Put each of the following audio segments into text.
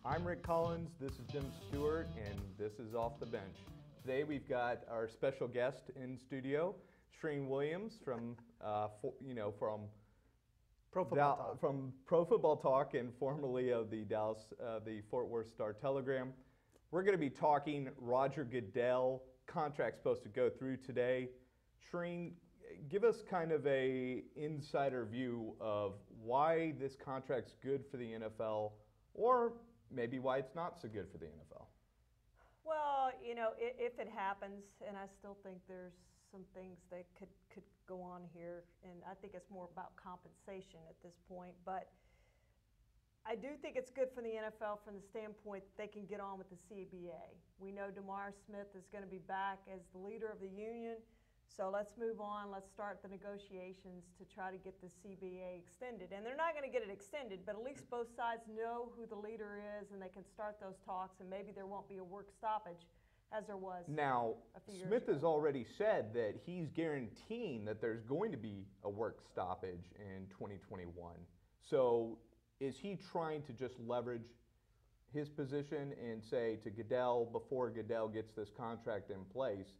I'm Rick Collins, this is Jim Stewart, and this is Off the Bench. Today we've got our special guest in studio, Shreen Williams from Pro Football Talk and formerly of the Fort Worth Star-Telegram. We're going to be talking Roger Goodell, contract supposed to go through today. Shreen, give us kind of a insider view of why this contract's good for the NFL, or maybe why it's not so good for the NFL. Well, you know, if it happens, and I still think there's some things that could go on here, and I think it's more about compensation at this point, but I do think it's good for the NFL from the standpoint that they can get on with the CBA. We know DeMar Smith is going to be back as the leader of the union, so let's move on. Let's start the negotiations to try to get the CBA extended. And they're not going to get it extended, but at least both sides know who the leader is and they can start those talks, and maybe there won't be a work stoppage as there was now, a few years Smith ago. has already said that he's guaranteeing that there's going to be a work stoppage in 2021. So is he trying to just leverage his position and say to Goodell, before Goodell gets this contract in place,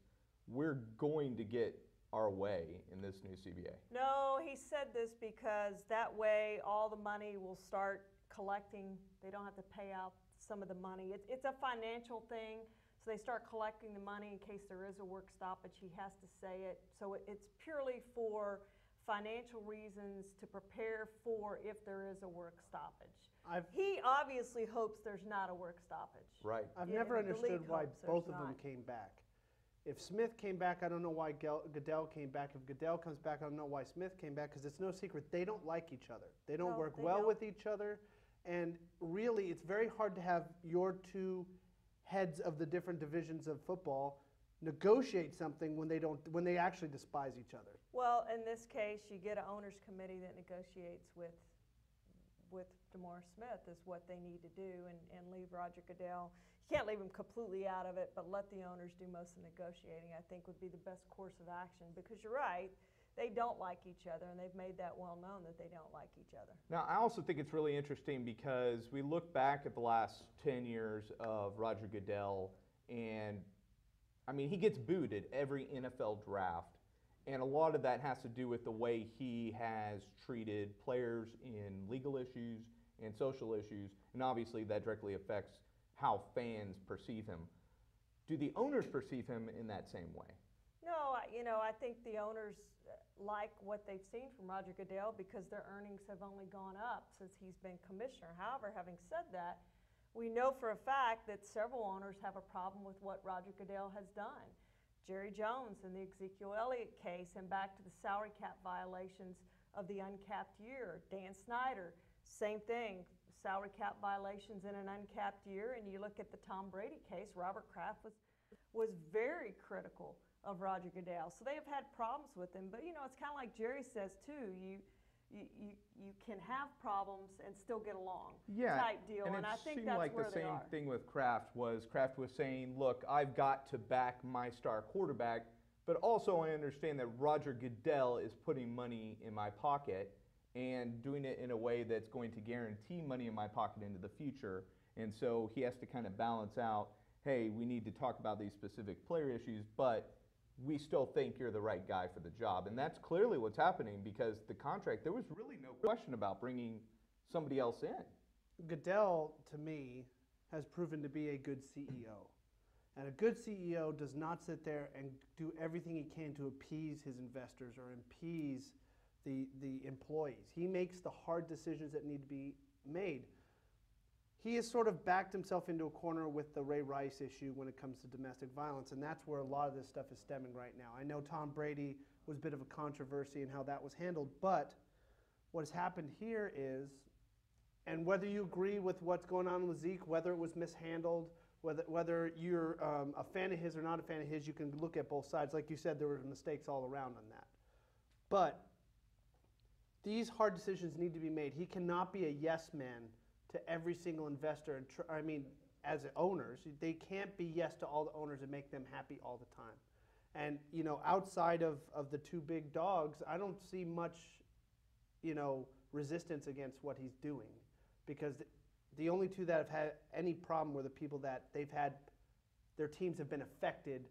we're going to get our way in this new CBA? No, he said this because that way all the money will start collecting. They don't have to pay out some of the money. It's a financial thing, so they start collecting the money in case there is a work stoppage. He has to say it. So it's purely for financial reasons to prepare for if there is a work stoppage. He obviously hopes there's not a work stoppage. Right. I've never understood why both of them came back. If Smith came back, I don't know why Goodell came back. If Goodell comes back, I don't know why Smith came back, because it's no secret they don't like each other. They don't work well with each other, and really it's very hard to have your two heads of the different divisions of football negotiate something when they actually despise each other. Well, in this case, you get an owners committee that negotiates with DeMar Smith is what they need to do, and leave Roger Goodell. You can't leave him completely out of it, but let the owners do most of the negotiating, I think would be the best course of action, because you're right, they don't like each other, and they've made that well known that they don't like each other. Now, I also think it's really interesting because we look back at the last 10 years of Roger Goodell, and I mean, he gets booed at every NFL draft. And a lot of that has to do with the way he has treated players in legal issues and social issues. And obviously that directly affects how fans perceive him. Do the owners perceive him in that same way? No, I think the owners like what they've seen from Roger Goodell because their earnings have only gone up since he's been commissioner. However, having said that, we know for a fact that several owners have a problem with what Roger Goodell has done. Jerry Jones in the Ezekiel Elliott case, and back to the salary cap violations of the uncapped year. Dan Snyder, same thing, salary cap violations in an uncapped year. And you look at the Tom Brady case, Robert Kraft was very critical of Roger Goodell. So they have had problems with him. But, it's kind of like Jerry says, too. You can have problems and still get along, type deal, and I think that's like where the they same are. thing with Kraft was saying, look, I've got to back my star quarterback, but also I understand that Roger Goodell is putting money in my pocket and doing it in a way that's going to guarantee money in my pocket into the future, and so he has to kind of balance out, hey, we need to talk about these specific player issues, but we still think you're the right guy for the job. And that's clearly what's happening, because the contract, there was really no question about bringing somebody else in. Goodell, to me, has proven to be a good CEO. And a good CEO does not sit there and do everything he can to appease his investors or appease the employees. He makes the hard decisions that need to be made. He has sort of backed himself into a corner with the Ray Rice issue when it comes to domestic violence, and that's where a lot of this stuff is stemming right now. I know Tom Brady was a bit of a controversy in how that was handled, but what has happened here is, and whether you agree with what's going on with Zeke, whether it was mishandled, whether you're a fan of his or not a fan of his, you can look at both sides. Like you said, there were mistakes all around on that. But these hard decisions need to be made. He cannot be a yes man to every single investor. As owners, they can't be yes to all the owners and make them happy all the time. And, outside of the two big dogs, I don't see much, resistance against what he's doing, because the only two that have had any problem were the people that they've had, their teams have been affected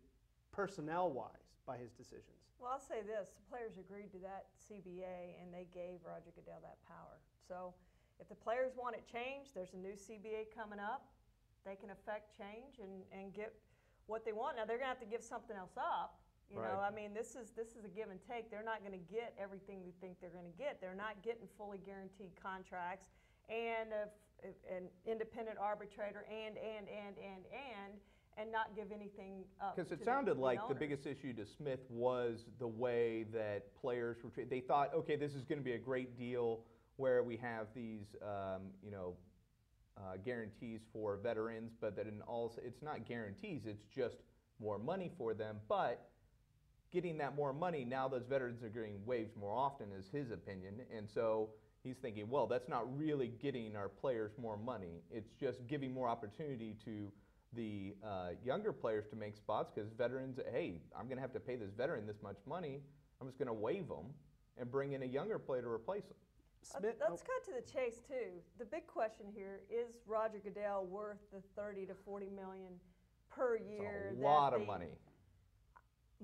personnel-wise by his decisions. Well, I'll say this, the players agreed to that CBA and they gave Roger Goodell that power. So if the players want it changed, there's a new CBA coming up. They can affect change and get what they want. Now they're gonna have to give something else up. You know, I mean, this is a give and take. They're not gonna get everything we think they're gonna get. They're not getting fully guaranteed contracts and an independent arbitrator and not give anything up. Because it to sounded like the owners. biggest issue to Smith was the way that players were treated. They thought, okay, this is going to be a great deal where we have these, guarantees for veterans, but that it's not guarantees. It's just more money for them. But getting that more money, now those veterans are getting waived more often, is his opinion. And so he's thinking, well, that's not really getting our players more money. It's just giving more opportunity to the younger players to make spots, because veterans, hey, I'm going to have to pay this veteran this much money. I'm just going to waive them and bring in a younger player to replace them. Let's cut to the chase too. The big question here is Roger Goodell worth the 30 to 40 million per year? It's a lot of money.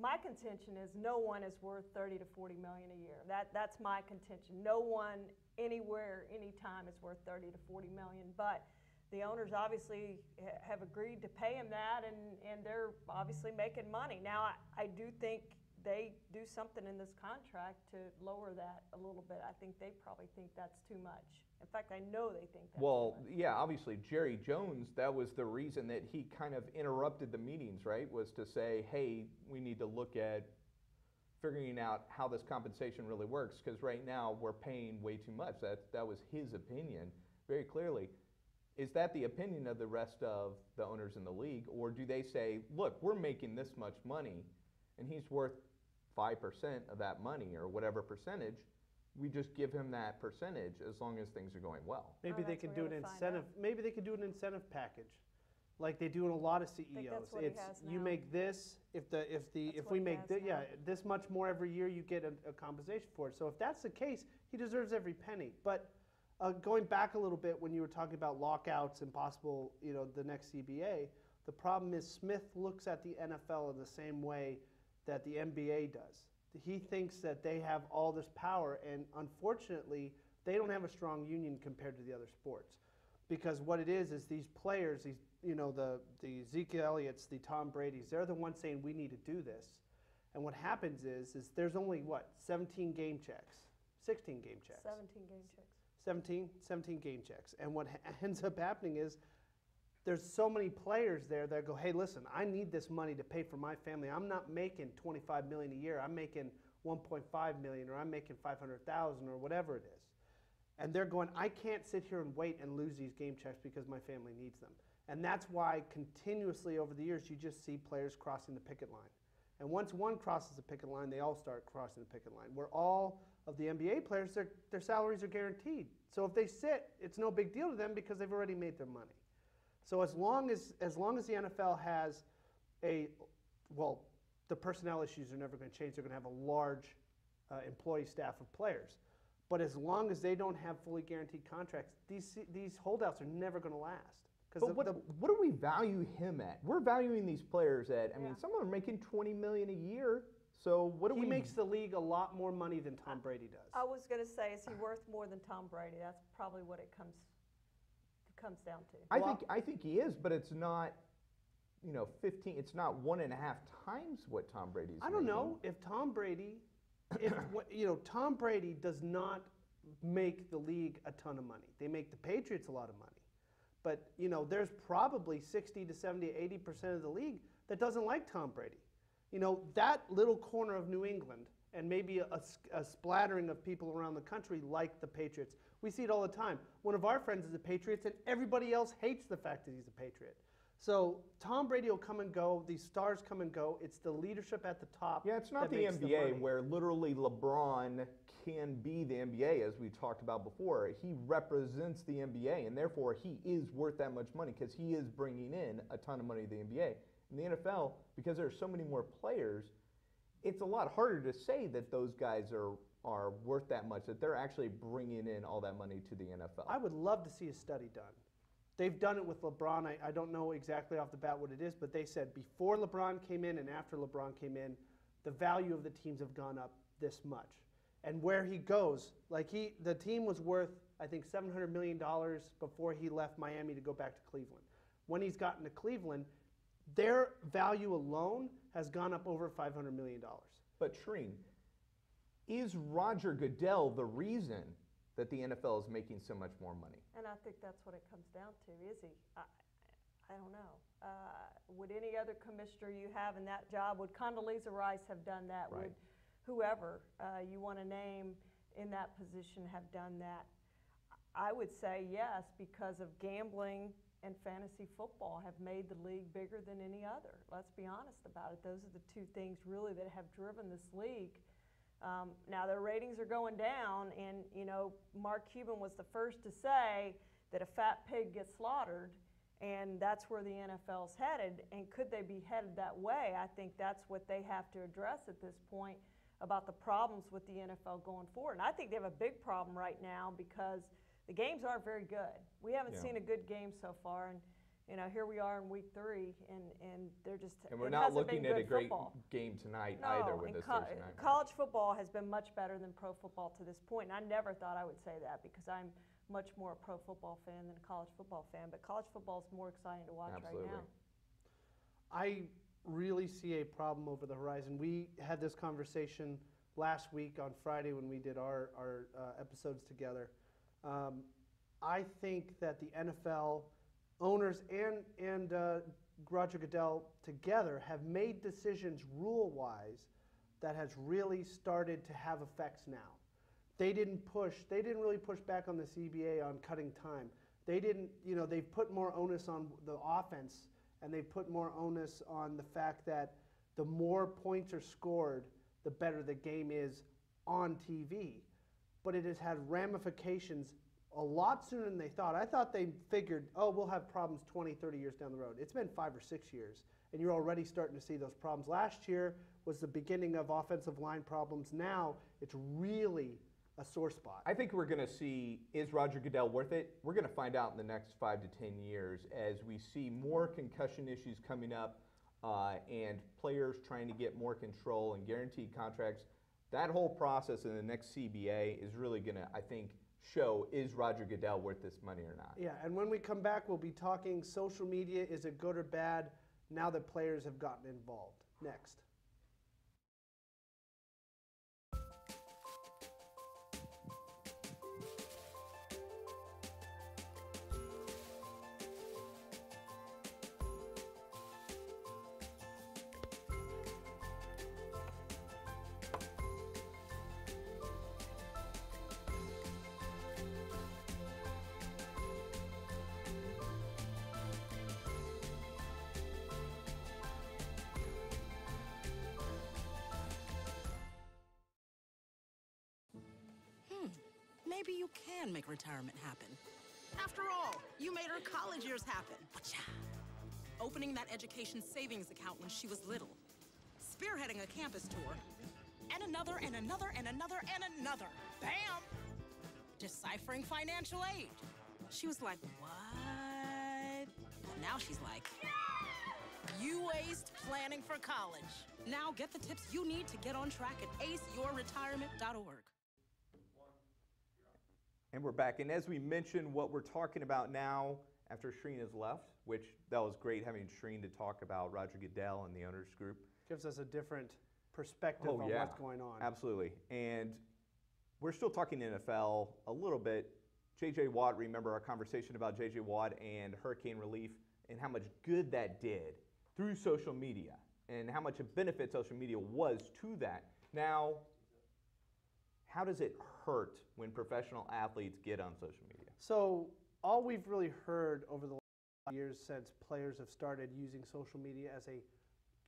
My contention is no one is worth 30 to 40 million a year. That's my contention. No one anywhere, anytime is worth 30 to 40 million. But the owners obviously have agreed to pay him that, and they're obviously making money. Now, I do think they do something in this contract to lower that a little bit. I think they probably think that's too much. In fact, I know they think that's well, too much. yeah, obviously Jerry Jones, that was the reason that he kind of interrupted the meetings, right? Was to say, hey, we need to look at figuring out how this compensation really works, because right now we're paying way too much. That was his opinion, very clearly. Is that the opinion of the rest of the owners in the league, or do they say, look, we're making this much money, and he's worth 5% of that money, or whatever percentage, we just give him that percentage as long as things are going well? Maybe they could do an incentive. Maybe they could do an incentive package, like they do in a lot of CEOs. That's what he has you now. make this if we make this much more every year, you get a compensation for it. So if that's the case, he deserves every penny. But going back a little bit, when you were talking about lockouts and possible, the next CBA, the problem is Smith looks at the NFL in the same way that the NBA does. He thinks that they have all this power, and unfortunately, they don't have a strong union compared to the other sports. Because what it is these players, the Zeke Elliott's, the Tom Brady's, they're the ones saying we need to do this. And what happens is there's only, 17 game checks, 16 game checks. 17 game checks. 17 game checks. And what ends up happening is there's so many players there that go, hey, listen, I need this money to pay for my family. I'm not making $25 million a year. I'm making $1.5 million, or I'm making $500,000, or whatever it is. And they're going, I can't sit here and wait and lose these game checks because my family needs them. And that's why continuously over the years you just see players crossing the picket line. And once one crosses the picket line, they all start crossing the picket line. Where all of the NBA players, their salaries are guaranteed. So if they sit, it's no big deal to them because they've already made their money. So as long as the NFL has the personnel issues are never going to change. They're going to have a large employee staff of players. But as long as they don't have fully guaranteed contracts, these holdouts are never going to last. But what do we value him at? We're valuing these players at, I mean, some of them are making $20 million a year. So what do we... He makes the league a lot more money than Tom Brady does. I was going to say, is he worth more than Tom Brady? That's probably what it comes down to. I think he is, but it's not, 15. It's not 1.5 times what Tom Brady's making. I don't know if Tom Brady, Tom Brady does not make the league a ton of money. They make the Patriots a lot of money. But, there's probably 60 to 70, 80% of the league that doesn't like Tom Brady. That little corner of New England, and maybe a splattering of people around the country like the Patriots. We see it all the time. One of our friends is a Patriots, and everybody else hates the fact that he's a Patriot. So Tom Brady will come and go. These stars come and go. It's the leadership at the top. Yeah, it's not the NBA where literally LeBron can be the NBA, as we talked about before. He represents the NBA, and therefore he is worth that much money because he is bringing in a ton of money to the NBA. In the NFL, because there are so many more players, it's a lot harder to say that those guys are worth that much, that they're actually bringing in all that money to the NFL. I would love to see a study done They've done it with LeBron. I don't know exactly off the bat what it is, but they said before LeBron came in and after LeBron came in, the value of the teams have gone up this much. And where he goes, the team was worth, I think, $700 million before he left Miami to go back to Cleveland. When he's gotten to Cleveland, their value alone has gone up over $500 million. But Shereen, is Roger Goodell the reason that the NFL is making so much more money? And I think that's what it comes down to, is he? I don't know. Would any other commissioner you have in that job, would Condoleezza Rice have done that? Right. Would whoever you want to name in that position have done that? I would say yes, because of gambling and fantasy football have made the league bigger than any other. Let's be honest about it. Those are the two things really that have driven this league. Now their ratings are going down, and Mark Cuban was the first to say that a fat pig gets slaughtered, and that's where the NFL's headed. And could they be headed that way? I think that's what they have to address at this point about the problems with the NFL going forward. And I think they have a big problem right now because the games aren't very good. We haven't seen a good game so far, and here we are in week 3, and they're just. And we're not looking at a great game tonight either with this Thursday night. College football has been much better than pro football to this point, and I never thought I would say that because I'm much more a pro football fan than a college football fan. But college football is more exciting to watch right now. I really see a problem over the horizon. We had this conversation last week on Friday when we did our episodes together. I think that the NFL owners and Roger Goodell together have made decisions rule-wise that has really started to have effects now. They didn't really push back on the CBA on cutting time. They didn't, they've put more onus on the offense, and they've put more onus on the fact that the more points are scored, the better the game is on TV. But it has had ramifications a lot sooner than they thought. I thought they figured, we'll have problems 20, 30 years down the road. It's been 5 or 6 years, and you're already starting to see those problems. Last year was the beginning of offensive line problems. Now it's really a sore spot. I think we're going to see, is Roger Goodell worth it? We're going to find out in the next 5 to 10 years as we see more concussion issues coming up and players trying to get more control and guaranteed contracts. That whole process in the next CBA is really going to, I think, show, is Roger Goodell worth this money or not? Yeah, and when we come back, we'll be talking social media. Is it good or bad now that players have gotten involved? Next. Maybe you can make retirement happen. After all, you made her college years happen. Opening that education savings account when she was little. Spearheading a campus tour. And another, and another, and another, and another. Bam! Deciphering financial aid. She was like, what? Well, now she's like, you aced planning for college. Now get the tips you need to get on track at aceyourretirement.org. And we're back. And as we mentioned, what we're talking about now, after Shereen has left, which that was great having Shereen to talk about Roger Goodell and the owners group. Gives us a different perspective on what's going on. Absolutely. And we're still talking NFL a little bit. J.J. Watt, remember our conversation about J.J. Watt and hurricane relief and how much good that did through social media and how much a benefit social media was to that. Now, how does it hurt when professional athletes get on social media? So all we've really heard over the last years since players have started using social media as a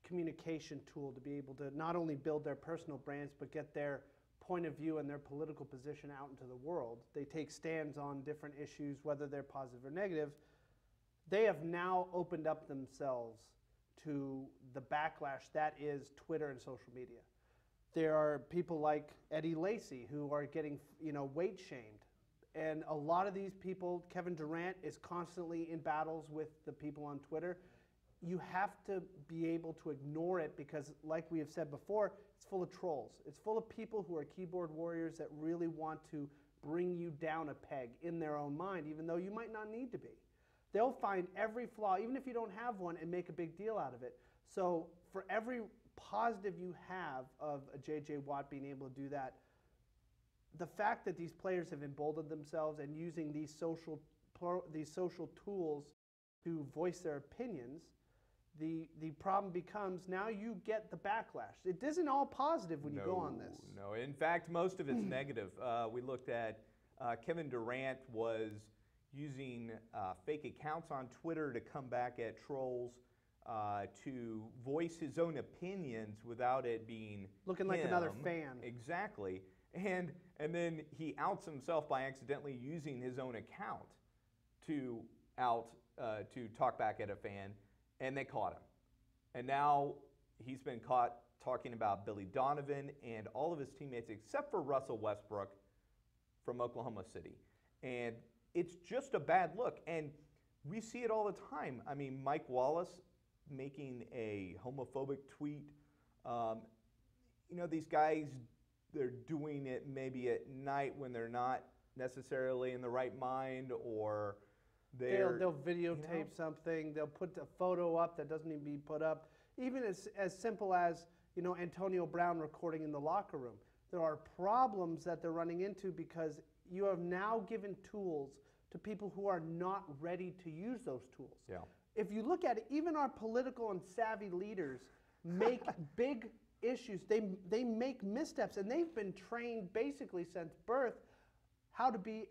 communication tool to be able to not only build their personal brands but get their point of view and their political position out into the world. They take stands on different issues, whether they're positive or negative. They have now opened up themselves to the backlash that is Twitter and social media. There are people like Eddie Lacy who are getting, weight shamed And a lot of these people, Kevin Durant is constantly in battles with the people on Twitter. You have to be able to ignore it because, like we have said before, it's full of trolls. It's full of people who are keyboard warriors that really want to bring you down a peg in their own mind, even though you might not need to be. They'll find every flaw, even if you don't have one, and make a big deal out of it. So for every positive you have of a J.J. Watt being able to do that, the fact that these players have emboldened themselves and using these social tools to voice their opinions, the problem becomes now you get the backlash. It isn't all positive when you go on this. No, in fact, most of it's negative. We looked at Kevin Durant was using fake accounts on Twitter to come back at trolls to voice his own opinions without it being looking like another fan. Exactly. And then he outs himself by accidentally using his own account to talk back at a fan, and they caught him. And now he's been caught talking about Billy Donovan and all of his teammates except for Russell Westbrook from Oklahoma City. And it's just a bad look. And we see it all the time. I mean, Mike Wallace making a homophobic tweet. These guys, they're doing it maybe at night when they're not necessarily in the right mind, or they'll videotape something. They'll put a photo up that doesn't need to be put up. Even as simple as Antonio Brown recording in the locker room. There are problems that they're running into because you have now given tools to people who are not ready to use those tools. Yeah. If you look at it, even our political and savvy leaders make big issues. They make missteps, and they've been trained basically since birth how to be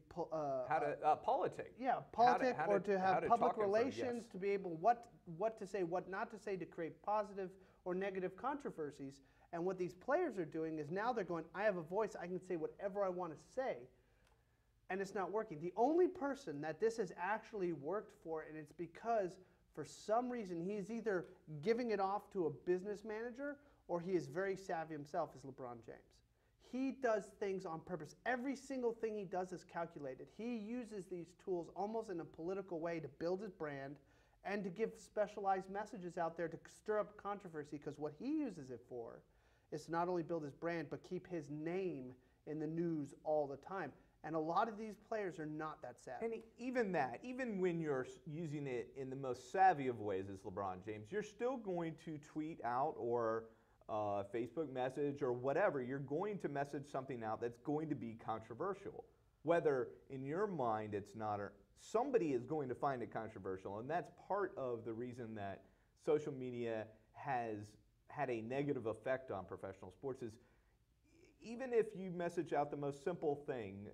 politic. Yeah, politic, or to have public relations, yes. to be able what to say, what not to say, to create positive or negative controversies. And what these players are doing is now they're going, I have a voice, I can say whatever I want to say, and it's not working. The only person that this has actually worked for, and it's because for some reason he's either giving it off to a business manager or he is very savvy himself, is LeBron James. He does things on purpose. Every single thing he does is calculated. He uses these tools almost in a political way to build his brand and to give specialized messages out there to stir up controversy, because what he uses it for is to not only build his brand but keep his name in the news all the time. And a lot of these players are not that savvy. And even when you're using it in the most savvy of ways as LeBron James, you're still going to tweet out or Facebook message or whatever. You're going to message something out that's going to be controversial. Whether in your mind it's not, or somebody is going to find it controversial. And that's part of the reason that social media has had a negative effect on professional sports is even if you message out the most simple thing,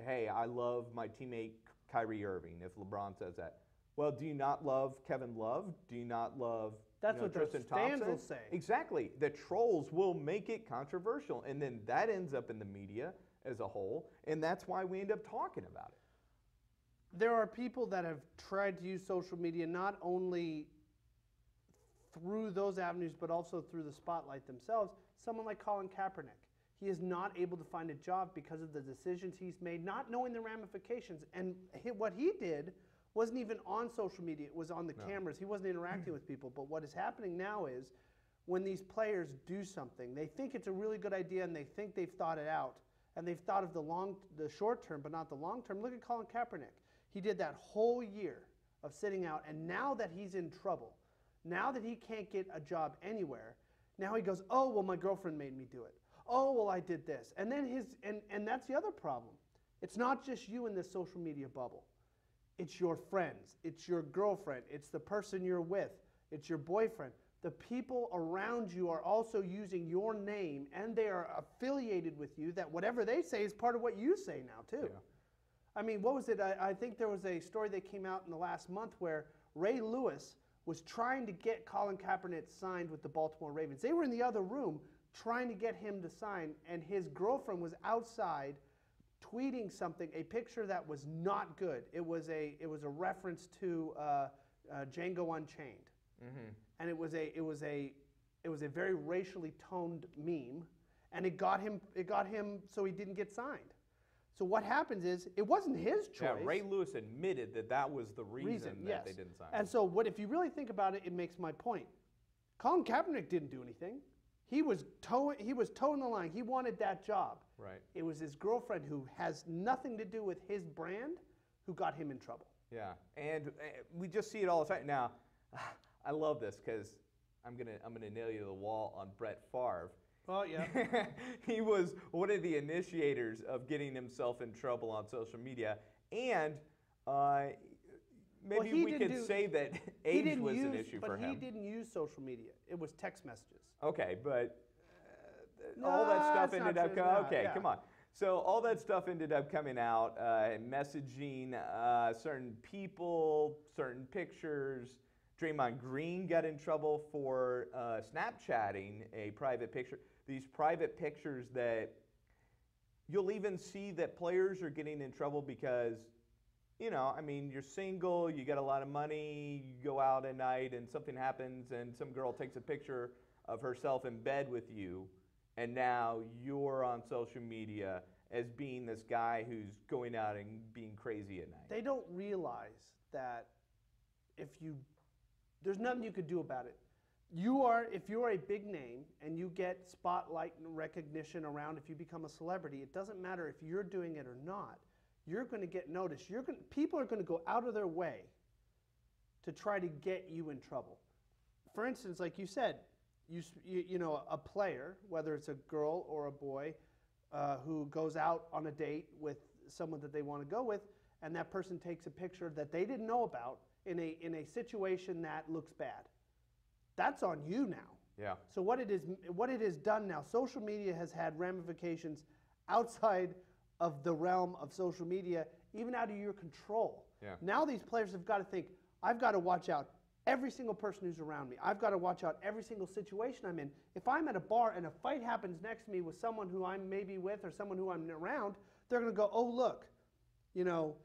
hey, I love my teammate Kyrie Irving, if LeBron says that. Well, do you not love Kevin Love? Do you not love what Tristan those fans Thompson? will say. Exactly. The trolls will make it controversial, and then that ends up in the media as a whole, and that's why we end up talking about it. There are people that have tried to use social media not only through those avenues, but also through the spotlight themselves. Someone like Colin Kaepernick. He is not able to find a job because of the decisions he's made, not knowing the ramifications. And what he did wasn't even on social media. It was on the cameras. He wasn't interacting with people. But what is happening now is when these players do something, they think it's a really good idea and they think they've thought it out. And they've thought of the short term, but not the long term. Look at Colin Kaepernick. He did that whole year of sitting out. And now that he's in trouble, now that he can't get a job anywhere, now he goes, oh, well, my girlfriend made me do it. Oh, well, I did this. And then and that's the other problem. It's not just you in this social media bubble. It's your friends. It's your girlfriend. It's the person you're with. It's your boyfriend. The people around you are also using your name, and they are affiliated with you, that whatever they say is part of what you say now, too. Yeah. I mean, what was it? I think there was a story that came out in the last month where Ray Lewis was trying to get Colin Kaepernick signed with the Baltimore Ravens. They were in the other room trying to get him to sign, and his girlfriend was outside tweeting something, a picture that was not good. It was a reference to Django Unchained, and it was a very racially toned meme, and it got him so he didn't get signed. So what happens is, it wasn't his choice. Yeah, Ray Lewis admitted that that was the reason that yes. they didn't sign And him. so what if you really think about it, it makes my point. Colin Kaepernick didn't do anything. He was towing the line. He wanted that job. Right. It was his girlfriend, who has nothing to do with his brand, who got him in trouble. Yeah, and we just see it all the time. Now, I love this because I'm gonna nail you to the wall on Brett Favre. Oh, yeah. He was one of the initiators of getting himself in trouble on social media, and maybe we could say that age was an issue for him. But he didn't use social media. It was text messages. Okay, but all that stuff ended up coming. Okay, yeah. come on. So all that stuff ended up coming out, messaging certain people, certain pictures. Draymond Green got in trouble for Snapchatting a private picture. These private pictures that you'll even see that players are getting in trouble because, you know, I mean, you're single, you got a lot of money, you go out at night and something happens and some girl takes a picture of herself in bed with you, and now you're on social media as being this guy who's going out and being crazy at night. They don't realize that there's nothing you could do about it. If you're a big name and you get spotlight and recognition around, if you become a celebrity, it doesn't matter if you're doing it or not. You're going to get noticed. People are going to go out of their way to try to get you in trouble. For instance, like you said, you know, a player, whether it's a girl or a boy, who goes out on a date with someone that they want to go with, and that person takes a picture that they didn't know about in a situation that looks bad. That's on you now. Yeah. So what it has done now, social media has had ramifications outside of the realm of social media, even out of your control. Yeah. Now these players have got to think, I've got to watch out every single person who's around me. I've got to watch out every single situation I'm in. If I'm at a bar and a fight happens next to me with someone who I'm maybe with or someone who I'm around, they're going to go, oh, look, you know,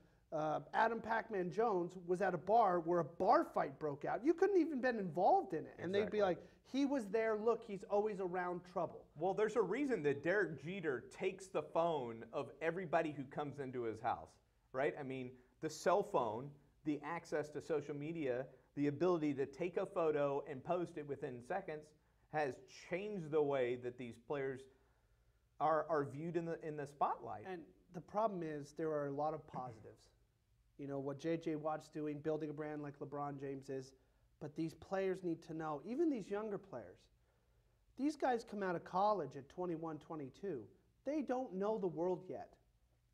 Adam Pac-Man Jones was at a bar where a bar fight broke out. You couldn't even been involved in it. And they'd be like, he was there, look, he's always around trouble. Well, there's a reason that Derek Jeter takes the phone of everybody who comes into his house, right? I mean, the cell phone, the access to social media, the ability to take a photo and post it within seconds has changed the way that these players are viewed in the spotlight. And the problem is there are a lot of positives. You know, what J.J. Watt's doing, building a brand like LeBron James is, but these players need to know, even these younger players, these guys come out of college at 21, 22. They don't know the world yet.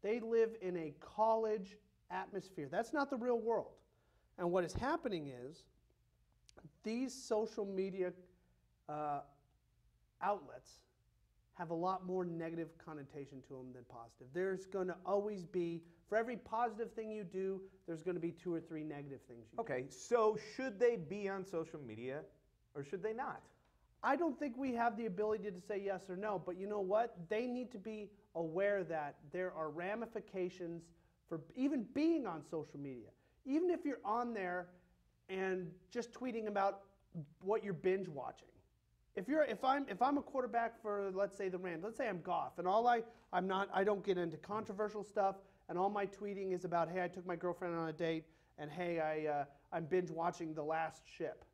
They live in a college atmosphere. That's not the real world. And what is happening is these social media outlets have a lot more negative connotation to them than positive. There's going to always be, for every positive thing you do, there's going to be 2 or 3 negative things you do. Okay, so should they be on social media or should they not? I don't think we have the ability to say yes or no, but you know what? They need to be aware that there are ramifications for even being on social media. Even if you're on there and just tweeting about what you're binge watching. If I'm a quarterback for, let's say, the Rams, let's say I'm Goff, and I don't get into controversial stuff, and all my tweeting is about, hey, I took my girlfriend on a date, and hey, I'm binge watching The Last Ship.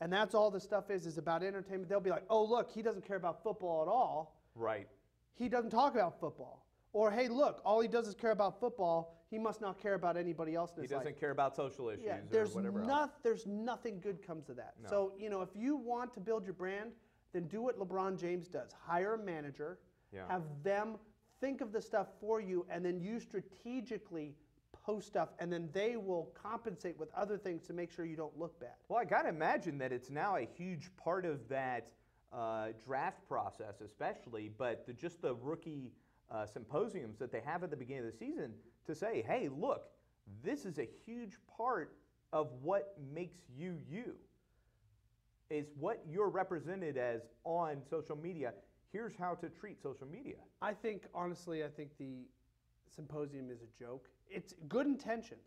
And that's all the stuff is about entertainment. They'll be like, oh, look, he doesn't care about football at all. Right. He doesn't talk about football. Or, hey, look, all he does is care about football. He must not care about anybody else in his life. He doesn't care about social issues or whatever else. There's nothing good comes of that. No. So, you know, if you want to build your brand, then do what LeBron James does. Hire a manager, have them think of the stuff for you, and then you strategically post stuff, and then they will compensate with other things to make sure you don't look bad. Well, I got to imagine that it's now a huge part of that draft process, especially, but just the rookie symposiums that they have at the beginning of the season to say, hey, look, this is a huge part of what makes you you. Is what you're represented as on social media. Here's how to treat social media. Honestly, I think the symposium is a joke. It's good intentions,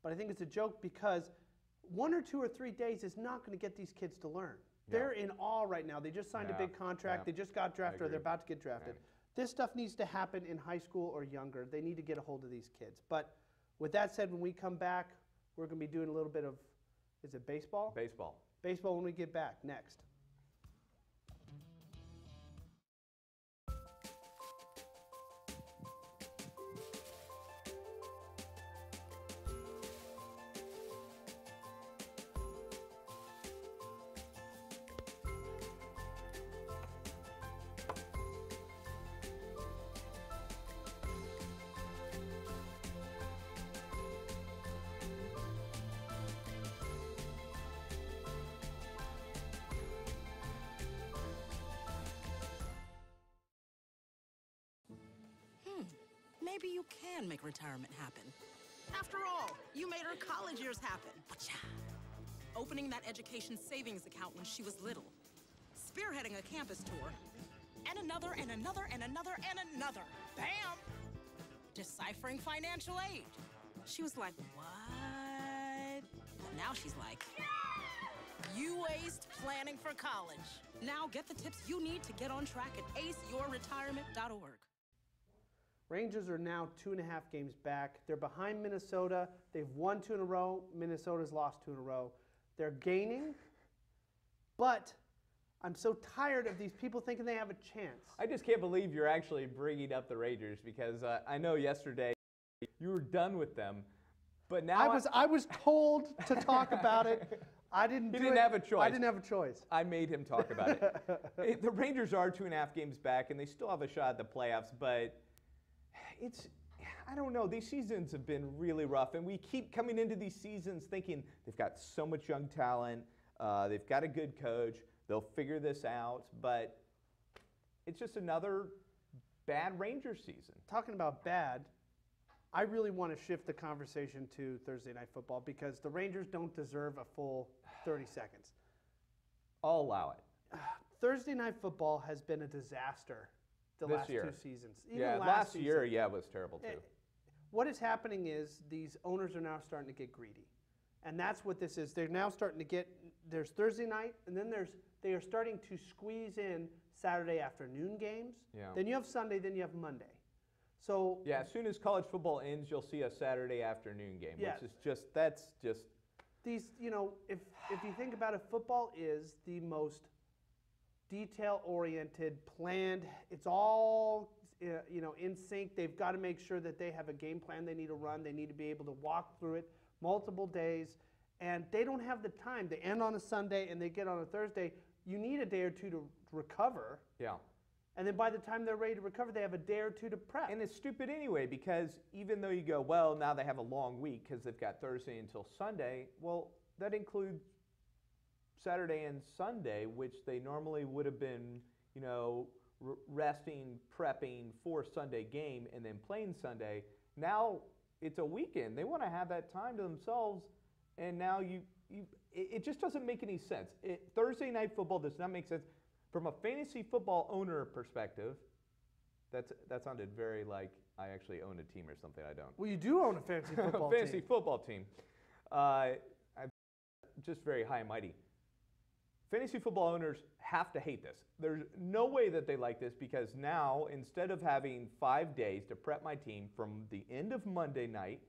but I think it's a joke because 1 or 2 or 3 days is not going to get these kids to learn. No. They're in awe right now. They just signed a big contract. They just got drafted or they're about to get drafted. This stuff needs to happen in high school or younger. They need to get a hold of these kids. But with that said, when we come back, we're going to be doing a little bit of, is it baseball? Baseball. Baseball when we get back, next. Maybe you can make retirement happen. After all, you made her college years happen. Wacha. Opening that education savings account when she was little. Spearheading a campus tour. And another, and another, and another, and another. Bam! Deciphering financial aid. She was like, what? But now she's like, you aced planning for college. Now get the tips you need to get on track at aceyourretirement.org. Rangers are now 2.5 games back. They're behind Minnesota. They've won 2 in a row. Minnesota's lost 2 in a row. They're gaining, but I'm so tired of these people thinking they have a chance. I just can't believe you're actually bringing up the Rangers because I know yesterday you were done with them, but now I was told to talk about it. I didn't. He didn't have a choice. I didn't have a choice. I made him talk about it. The Rangers are 2.5 games back, and they still have a shot at the playoffs, but I don't know. These seasons have been really rough, and we keep coming into these seasons thinking they've got so much young talent, they've got a good coach, they'll figure this out, but it's just another bad Rangers season. Talking about bad, I really want to shift the conversation to Thursday Night Football because the Rangers don't deserve a full 30 seconds. I'll allow it. Thursday Night Football has been a disaster the This last year. 2 seasons. Even Yeah, last year, it was terrible too. What is happening is these owners are now starting to get greedy. And that's what this is. They're now starting to get, there's Thursday night, and then they are starting to squeeze in Saturday afternoon games. Yeah. Then you have Sunday, then you have Monday. So Yeah, as soon as college football ends, you'll see a Saturday afternoon game, Yeah. which is that's just these, if you think about it, football is the most detail-oriented, planned. It's all in sync. They've got to make sure that they have a game plan they need to run. They need to be able to walk through it multiple days, and they don't have the time. They end on a Sunday and they get on a Thursday. You need a day or two to recover, yeah. and then by the time they're ready to recover, they have a day or two to prep. And it's stupid anyway because even though you go, well, now they have a long week because they've got Thursday until Sunday, well, that includes Saturday and Sunday, which they normally would have been, resting, prepping for Sunday game and then playing Sunday. Now it's a weekend. They want to have that time to themselves, and now it just doesn't make any sense. Thursday Night Football does not make sense. From a fantasy football owner perspective, that sounded very like I actually own a team or something. I don't. Well, you do own a fantasy football fantasy team. football team. I'm just very high and mighty. Fantasy football owners have to hate this. There's no way that they like this because now, instead of having 5 days to prep my team from the end of Monday night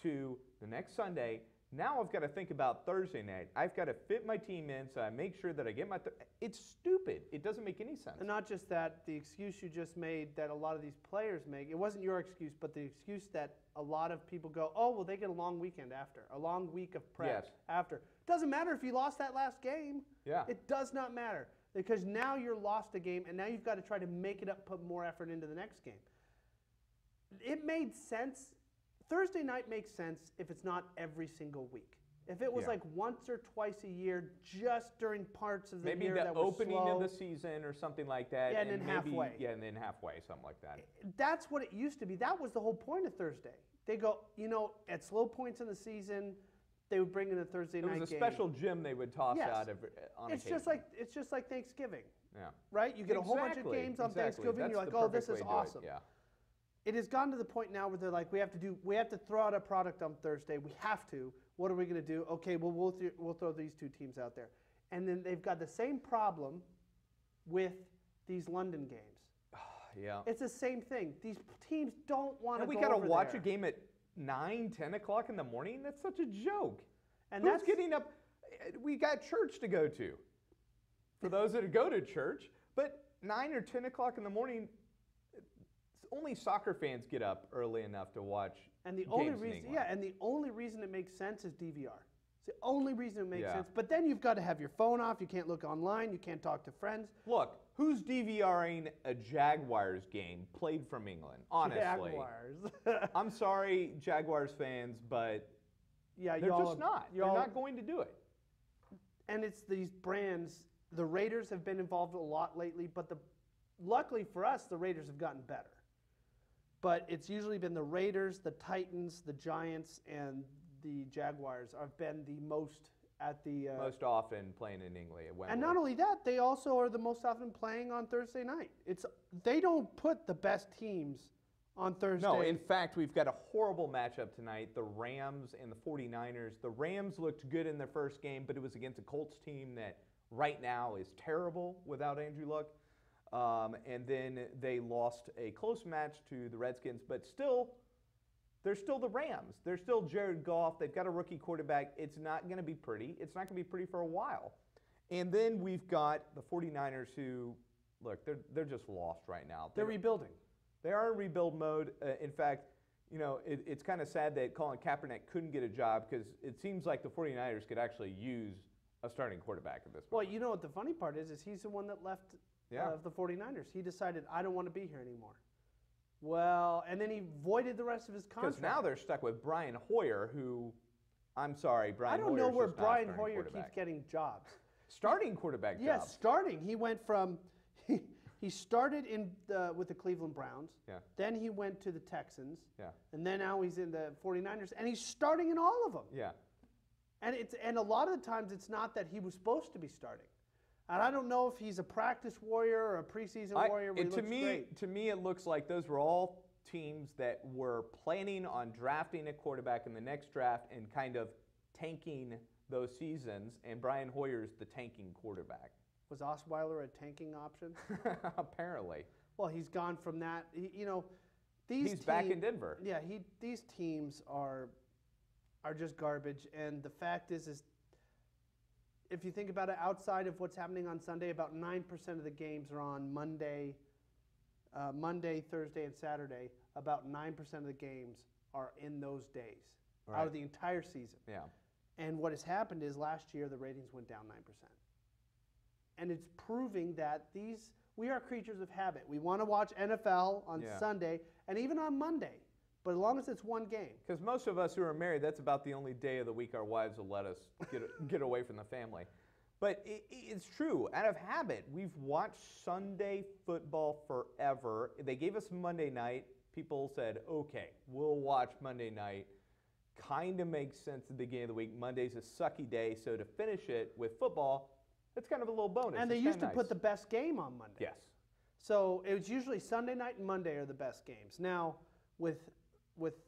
to the next Sunday, now I've got to think about Thursday night. I've got to fit my team in so I make sure that I get my... It's stupid. It doesn't make any sense. And not just that, the excuse you just made that a lot of these players make, it wasn't your excuse, but the excuse that a lot of people go, oh, well, they get a long weekend after, a long week of prep after. Doesn't matter if you lost that last game. Yeah. It does not matter because now you're lost a game and now you've got to try to make it up, put more effort into the next game. It made sense. Thursday night makes sense if it's not every single week. If it was like once or twice a year, just during parts of the year that were maybe the opening slow. of the season or something like that. Yeah, and then halfway. Yeah, and then halfway, something like that. That's what it used to be. That was the whole point of Thursday. They go, at slow points in the season, they would bring in a Thursday night game. It was a special gym they would toss out on occasion. It's just like Thanksgiving. Yeah. Right? You get a whole bunch of games on Thanksgiving. That's You're like, the oh, this perfect is way to do it, awesome. Yeah. It has gotten to the point now where they're like, we have to throw out a product on Thursday. We have to. What are we going to do? Okay, well, we'll throw these 2 teams out there. And then they've got the same problem with these London games. Yeah. It's the same thing. These teams don't want to And go we got to over watch there. a game at 9, 10 o'clock in the morning? That's such a joke. And Who's that's getting up? We got church to go to. For those that go to church. But 9 or 10 o'clock in the morning, only soccer fans get up early enough to watch And the games only in reason, England. yeah, and the only reason it makes sense is DVR. It's the only reason it makes Yeah. sense. But then you've got to have your phone off. You can't look online. You can't talk to friends. Look, who's DVRing a Jaguars game played from England? Honestly. Jaguars. I'm sorry, Jaguars fans, but yeah, they're y'all, just not. They're y'all- not going to do it. And it's these brands. The Raiders have been involved a lot lately, but luckily for us, the Raiders have gotten better. But it's usually been the Raiders, the Titans, the Giants, and the Jaguars have been the most at the. Most often playing in England at Wembley. And not only that, they also are the most often playing on Thursday night. They don't put the best teams on Thursday. No, in fact, we've got a horrible matchup tonight, the Rams and the 49ers. The Rams looked good in their first game, but it was against a Colts team that right now is terrible without Andrew Luck. And then they lost a close match to the Redskins, but still, they're still the Rams. They're still Jared Goff. They've got a rookie quarterback. It's not going to be pretty. It's not going to be pretty for a while. And then we've got the 49ers who, look, they're just lost right now. They're rebuilding. They are in rebuild mode. In fact, you know, it's kind of sad that Colin Kaepernick couldn't get a job because it seems like the 49ers could actually use a starting quarterback at this point. Well, you know what the funny part is he's the one that left Yeah. the 49ers. He decided, I don't want to be here anymore. Well, and then he voided the rest of his contract. Because now they're stuck with Brian Hoyer, who, I'm sorry, Brian I don't Hoyer's know where just not a Brian starting Hoyer quarterback. keeps getting jobs. Starting quarterback Yes, jobs. starting. He went from he started with the Cleveland Browns. Yeah. Then he went to the Texans. Yeah. And then now he's in the 49ers, and he's starting in all of them. Yeah. And a lot of the times it's not that he was supposed to be starting. And I don't know if he's a practice warrior or a preseason warrior. Where he looks great. To me, it looks like those were all teams that were planning on drafting a quarterback in the next draft and kind of tanking those seasons. And Brian Hoyer's the tanking quarterback. Was Osweiler a tanking option? Apparently. Well, he's gone from that. He's back in Denver. Yeah, these teams are just garbage. And the fact is if you think about it, outside of what's happening on Sunday, about 9% of the games are on Monday, Thursday, and Saturday. About 9% of the games are in those days out of the entire season. Yeah. And what has happened is last year the ratings went down 9%. And it's proving that we are creatures of habit. We want to watch NFL on Sunday and even on Monday, but as long as it's one game. Because most of us who are married, that's about the only day of the week our wives will let us get away from the family. But it's true. Out of habit, we've watched Sunday football forever. They gave us Monday night. People said, okay, we'll watch Monday night. Kind of makes sense at the beginning of the week. Monday's a sucky day, so to finish it with football, it's kind of a little bonus. And they It's used to kinda put nice. the best game on Monday. Yes. So it was usually Sunday night and Monday are the best games. Now, with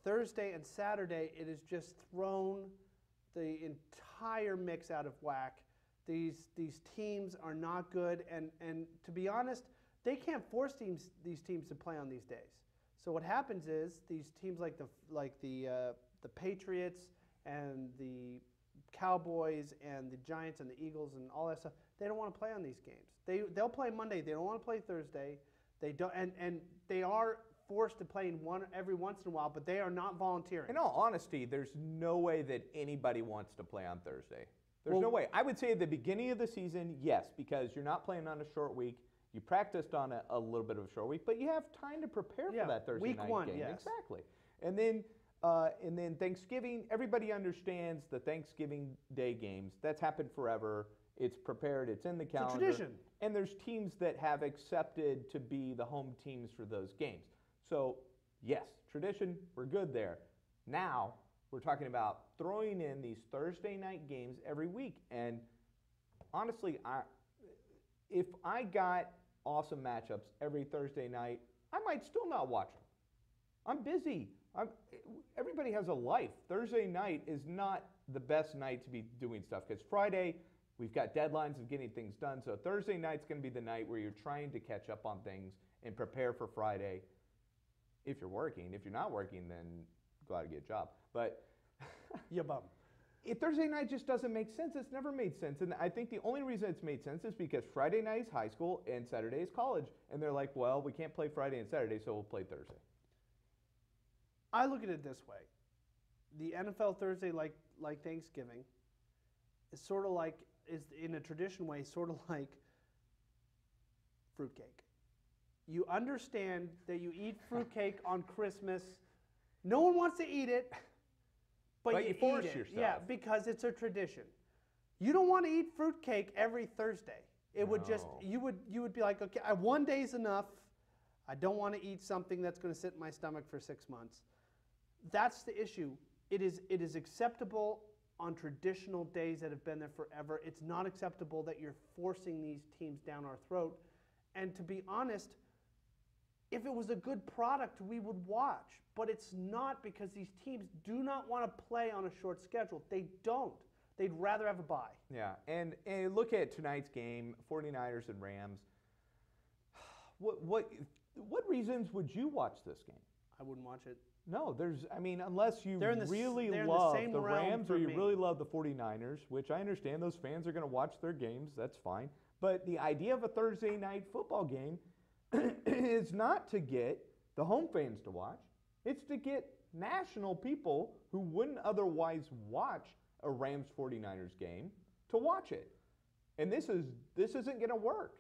Thursday and Saturday, it has just thrown the entire mix out of whack. These teams are not good, and to be honest, they can't force these teams to play on these days. So what happens is these teams like the Patriots and the Cowboys and the Giants and the Eagles and all that stuff, they don't want to play on these games. They'll play Monday. They don't want to play Thursday. They don't, and they are forced to play in one every once in a while, but they are not volunteering. In all honesty, there's no way that anybody wants to play on Thursday. There's no way. I would say at the beginning of the season, yes, because you're not playing on a short week. You practiced on a little bit of a short week, but you have time to prepare for that Thursday week night one, game. yes. Exactly. And then Thanksgiving, everybody understands the Thanksgiving Day games. That's happened forever. It's prepared. It's in the calendar. tradition. And there's teams that have accepted to be the home teams for those games. So, yes, tradition, we're good there. Now, we're talking about throwing in these Thursday night games every week. And honestly, if I got awesome matchups every Thursday night, I might still not watch them. I'm busy. Everybody has a life. Thursday night is not the best night to be doing stuff because Friday, We've got deadlines of getting things done. So Thursday night's going to be the night where you're trying to catch up on things and prepare for Friday. If you're working. If you're not working, then go out and get a job. But You bum. Thursday night just doesn't make sense. It's never made sense. And I think the only reason it's made sense is because Friday night is high school and Saturday is college. And they're like, well, we can't play Friday and Saturday, so we'll play Thursday. I look at it this way. The NFL Thursday, like Thanksgiving, is sort of like, is in a tradition way, sort of like fruitcake. You understand that you eat fruitcake on Christmas. No one wants to eat it, but you force eat it. yourself. Yeah, because it's a tradition. You don't want to eat fruitcake every Thursday. It would just, you would be like, okay, one day's enough. I don't want to eat something that's going to sit in my stomach for 6 months. That's the issue. It is acceptable on traditional days that have been there forever. It's not acceptable that you're forcing these teams down our throat. And to be honest, if it was a good product, we would watch. But it's not, because these teams do not want to play on a short schedule. They don't. They'd rather have a bye. Yeah, and look at tonight's game, 49ers and Rams. What reasons would you watch this game? I wouldn't watch it. No, unless you really they're in love the same the realm Rams for or you me. really love the 49ers, which I understand those fans are going to watch their games, that's fine. But the idea of a Thursday night football game is not to get the home fans to watch. It's to get national people who wouldn't otherwise watch a Rams 49ers game to watch it. And this isn't going to work.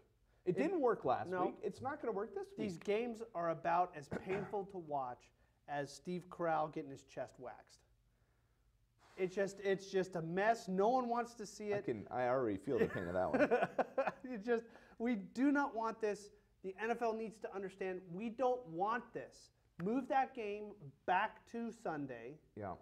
It didn't work last week. It's not going to work this week. These games are about as painful to watch as Steve Carell getting his chest waxed. It's just a mess. No one wants to see it. I already feel the pain of that one. We do not want this. The NFL needs to understand we don't want this. Move that game back to Sunday. Yeah.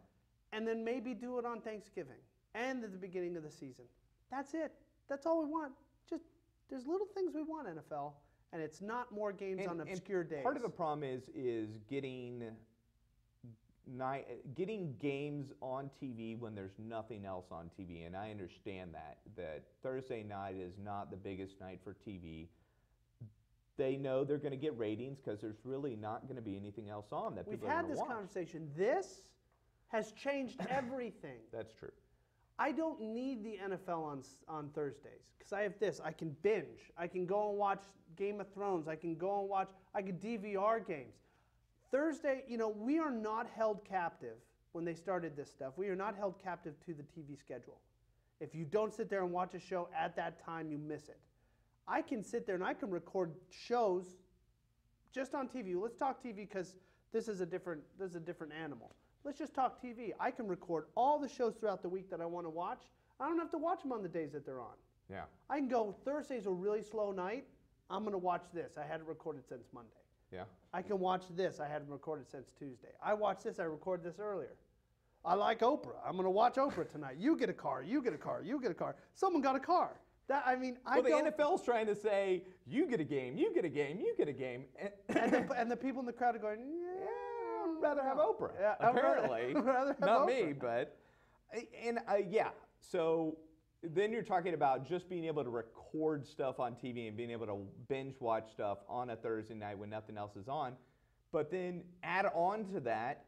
And then maybe do it on Thanksgiving and at the beginning of the season. That's it. That's all we want. Just there's little things we want, NFL, and it's not more games on obscure days. Part of the problem is getting games on TV when there's nothing else on TV, and I understand that Thursday night is not the biggest night for TV. They know they're going to get ratings because there's really not going to be anything else on that people are going to watch. We've had this conversation. This has changed everything. That's true. I don't need the NFL on Thursdays because I have this. I can binge. I can go and watch Game of Thrones. I can DVR games. Thursday, we are not held captive when they started this stuff. We are not held captive to the TV schedule. If you don't sit there and watch a show at that time, you miss it. I can sit there and I can record shows just on TV. Let's talk TV because this is a different animal. Let's just talk TV. I can record all the shows throughout the week that I want to watch. I don't have to watch them on the days that they're on. Yeah. I can go, Thursday's a really slow night. I'm going to watch this. I hadn't recorded since Monday. Yeah. I can watch this. I hadn't recorded since Tuesday. I watched this. I recorded this earlier. I like Oprah. I'm going to watch Oprah tonight. You get a car. You get a car. You get a car. Someone got a car. The NFL's trying to say, you get a game, you get a game, you get a game. And the people in the crowd are going, I'd rather have Oprah. Yeah, apparently. rather have not Oprah. me, but. So then you're talking about just being able to record stuff on TV and being able to binge watch stuff on a Thursday night when nothing else is on. But then add on to that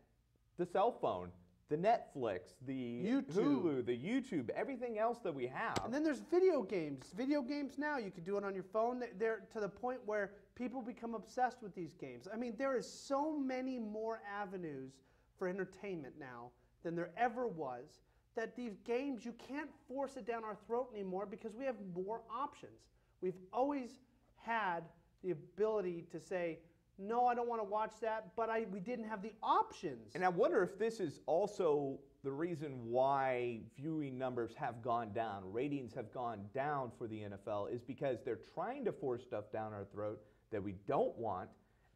the cell phone, the Netflix, the YouTube. Hulu, the YouTube, everything else that we have. And then there's video games. Video games now, you can do it on your phone. They're to the point where people become obsessed with these games. I mean, there is so many more avenues for entertainment now than there ever was, that these games, you can't force it down our throat anymore because we have more options. We've always had the ability to say, no, I don't want to watch that, but we didn't have the options. And I wonder if this is also the reason why viewing numbers have gone down, ratings have gone down for the NFL, is because they're trying to force stuff down our throat that we don't want,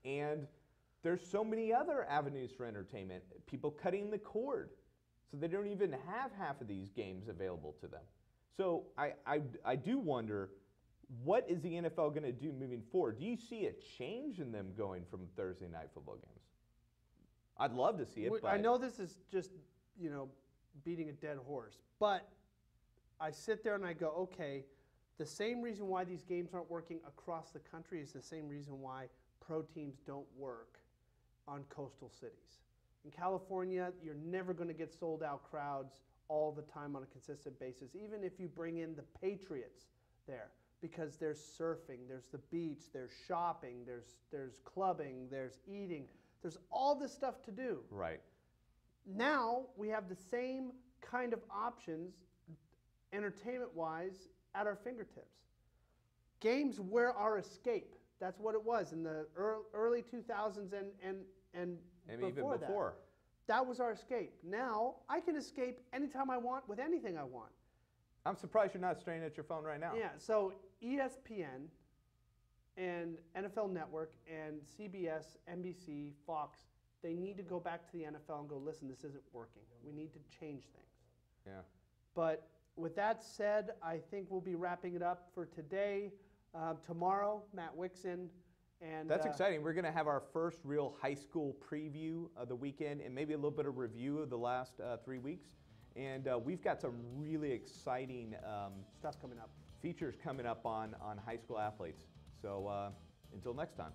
and there's so many other avenues for entertainment. People cutting the cord, so they don't even have half of these games available to them. So I do wonder, what is the NFL going to do moving forward? Do you see a change in them going from Thursday night football games? I'd love to see it. But I know this is just, beating a dead horse, but I sit there and I go, okay, the same reason why these games aren't working across the country is the same reason why pro teams don't work on coastal cities. In California, you're never going to get sold out crowds all the time on a consistent basis, even if you bring in the Patriots there, because there's surfing, there's the beach, there's shopping, there's clubbing, there's eating, there's all this stuff to do. Right. Now we have the same kind of options, entertainment-wise, at our fingertips. Games were our escape. That's what it was in the early 2000s and even before. That was our escape. Now I can escape anytime I want with anything I want. I'm surprised you're not staring at your phone right now. Yeah, so ESPN and NFL Network and CBS, NBC, Fox, they need to go back to the NFL and go, listen, this isn't working. We need to change things. Yeah. But with that said, I think we'll be wrapping it up for today. Tomorrow, Matt Wixon. And That's exciting. We're going to have our first real high school preview of the weekend and maybe a little bit of review of the last 3 weeks. And we've got some really exciting stuff coming up. Features coming up on high school athletes. So until next time.